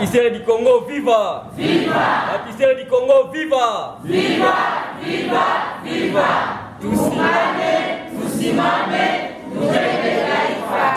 Bâtisseurs du Congo, viva! Viva! Bâtisseurs du Congo, viva! Viva! Viva! Viva! Tusimame, tujenge taifa.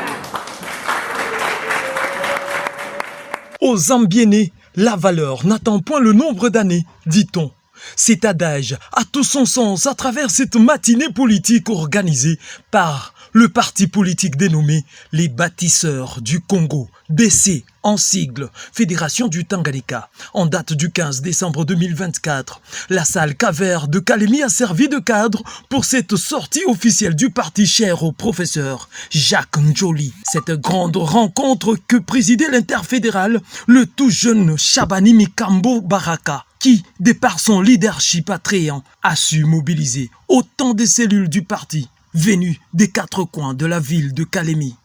Aux Zambienais, la valeur n'attend point le nombre d'années, dit-on. Cet adage a tout son sens à travers cette matinée politique organisée par le parti politique dénommé les Bâtisseurs du Congo, BC en sigle, Fédération du Tanganyika. En date du 15 décembre 2024, la salle Cavert de Kalemi a servi de cadre pour cette sortie officielle du parti cher au professeur Jacques Njoli. Cette grande rencontre que présidait l'interfédéral, le tout jeune Chabani Mikambo Baraka, qui, de par son leadership attrayant, a su mobiliser autant de cellules du parti venues des quatre coins de la ville de Kalemi.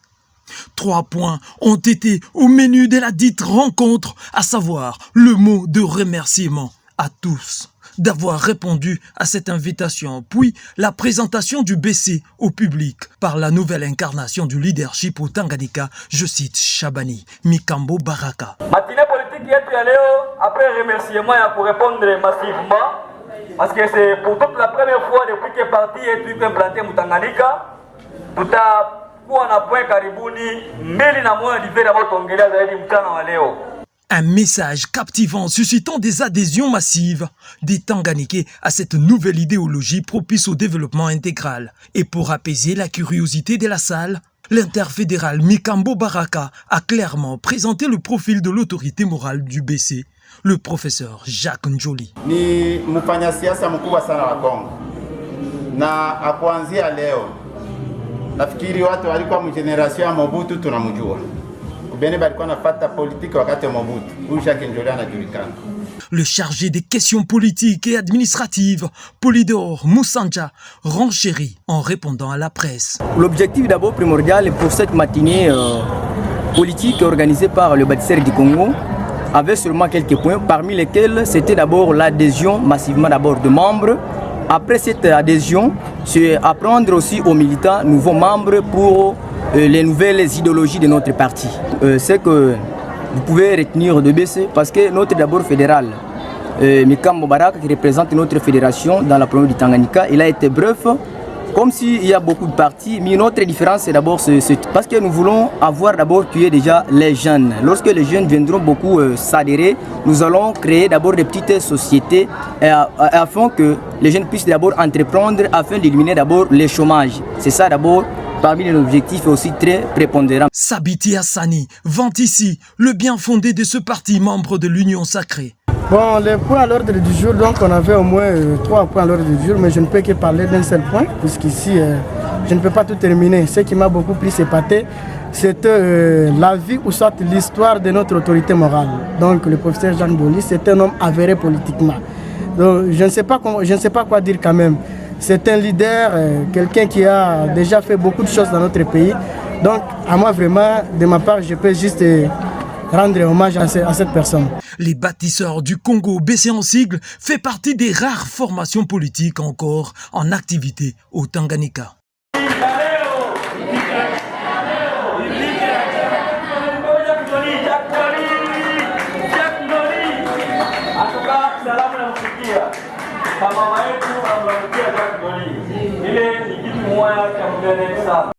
3 points ont été au menu de la dite rencontre, à savoir le mot de remerciement à tous d'avoir répondu à cette invitation, puis la présentation du BC au public par la nouvelle incarnation du leadership au Tanganyika, je cite Chabani Mikambo Baraka. Matinée politique yetu ya leo, après remerciement ya pour répondre massivement, parce que c'est pour toute la première fois depuis que parti yetu iko implanté mu Tanganyika, tutakuwa na point karibuni 2,1 divers ambao tuongelea zaidi mchana wa leo. Un message captivant suscitant des adhésions massives des Tanganyikais à cette nouvelle idéologie propice au développement intégral. Et pour apaiser la curiosité de la salle, l'interfédéral Mikambo Baraka a clairement présenté le profil de l'autorité morale du BC, le professeur Jacques Njoli. Ni mfanyasiasa mkubwa sana wa Kongo. Na akuanzia leo, nafikiri watu walikuwa mgeneration ya Mobutu tunamjua. Le chargé des questions politiques et administratives, Polydor Moussandja, renchérit en répondant à la presse. L'objectif d'abord primordial pour cette matinée politique organisée par le Bâtisseur du Congo avait seulement quelques points, parmi lesquels c'était d'abord l'adhésion massivement d'abord de membres. Après cette adhésion, c'est apprendre aussi aux militants, nouveaux membres pour les nouvelles idéologies de notre parti. C'est que vous pouvez retenir de BC parce que notre d'abord fédéral, Mikambo Baraka, qui représente notre fédération dans la province du Tanganyika, il a été bref, comme s'il y a beaucoup de partis, mais notre différence c'est d'abord parce que nous voulons avoir d'abord tué déjà les jeunes. Lorsque les jeunes viendront beaucoup s'adhérer, nous allons créer d'abord des petites sociétés afin que les jeunes puissent d'abord entreprendre afin d'éliminer d'abord le chômage. C'est ça d'abord parmi les objectifs aussi très prépondérants. Sabiti Hassani vante ici le bien fondé de ce parti membre de l'Union sacrée. Bon, les points à l'ordre du jour, donc on avait au moins 3 points à l'ordre du jour, mais je ne peux que parler d'un seul point, puisqu'ici, je ne peux pas tout terminer. Ce qui m'a beaucoup plus épaté, c'était la vie ou soit l'histoire de notre autorité morale. Donc le professeur Jean Boli, c'est un homme avéré politiquement. Donc je ne sais pas quoi dire quand même. C'est un leader, quelqu'un qui a déjà fait beaucoup de choses dans notre pays. Donc à moi vraiment, de ma part, je peux juste rendre hommage à cette personne. Les Bâtisseurs du Congo, BC en sigle, fait partie des rares formations politiques encore en activité au Tanganyika.